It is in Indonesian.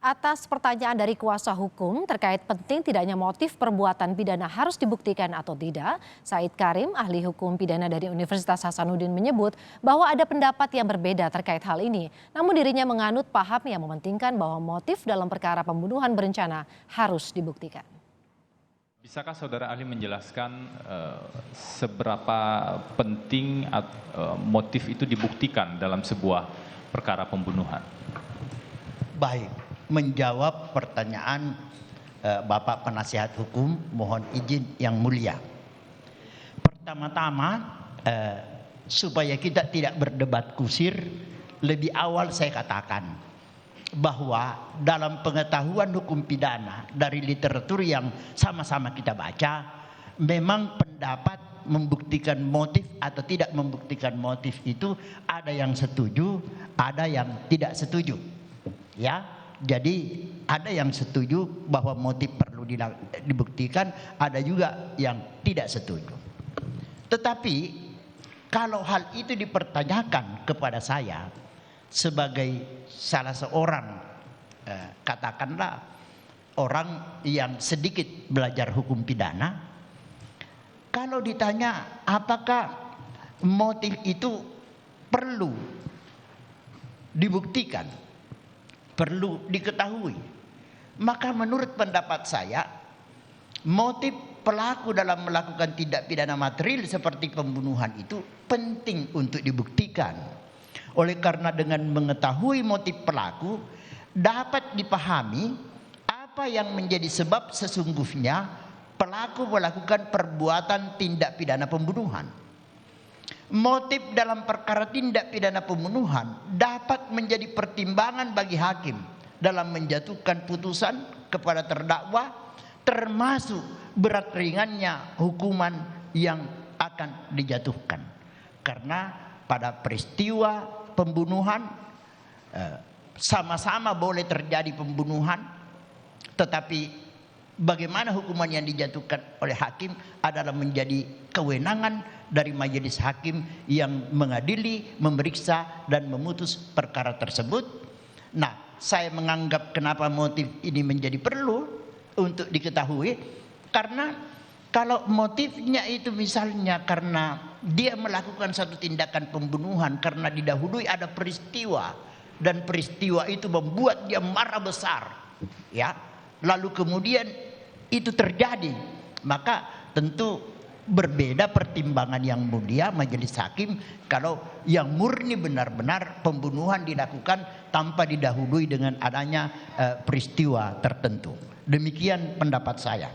Atas pertanyaan dari kuasa hukum terkait penting tidaknya motif perbuatan pidana harus dibuktikan atau tidak, Said Karim, ahli hukum pidana dari Universitas Hasanuddin menyebut bahwa ada pendapat yang berbeda terkait hal ini. Namun dirinya menganut paham yang mementingkan bahwa motif dalam perkara pembunuhan berencana harus dibuktikan. Bisakah saudara ahli menjelaskan seberapa penting motif itu dibuktikan dalam sebuah perkara pembunuhan? Baik, menjawab pertanyaan Bapak Penasihat Hukum, mohon izin yang mulia. Pertama-tama, supaya kita tidak berdebat kusir, lebih awal saya katakan bahwa dalam pengetahuan hukum pidana dari literatur yang sama-sama kita baca, memang pendapat membuktikan motif atau tidak membuktikan motif itu ada yang setuju, ada yang tidak setuju. Ya, jadi ada yang setuju bahwa motif perlu dibuktikan, ada juga yang tidak setuju. Tetapi kalau hal itu dipertanyakan kepada saya sebagai salah seorang katakanlah orang yang sedikit belajar hukum pidana, kalau ditanya apakah motif itu perlu dibuktikan, perlu diketahui, maka menurut pendapat saya motif pelaku dalam melakukan tindak pidana material seperti pembunuhan itu penting untuk dibuktikan. Oleh karena dengan mengetahui motif pelaku dapat dipahami apa yang menjadi sebab sesungguhnya pelaku melakukan perbuatan tindak pidana pembunuhan. Motif dalam perkara tindak pidana pembunuhan dapat menjadi pertimbangan bagi hakim dalam menjatuhkan putusan kepada terdakwa, termasuk berat ringannya hukuman yang akan dijatuhkan. Karena pada peristiwa pembunuhan sama-sama boleh terjadi pembunuhan, tetapi bagaimana hukuman yang dijatuhkan oleh hakim adalah menjadi kewenangan dari majelis hakim yang mengadili, memeriksa dan memutus perkara tersebut. Nah, saya menganggap kenapa motif ini menjadi perlu untuk diketahui, karena kalau motifnya itu misalnya karena dia melakukan satu tindakan pembunuhan karena didahului ada peristiwa dan peristiwa itu membuat dia marah besar, ya, lalu kemudian itu terjadi, maka tentu berbeda pertimbangan yang mulia majelis hakim kalau yang murni benar-benar pembunuhan dilakukan tanpa didahului dengan adanya peristiwa tertentu. Demikian pendapat saya.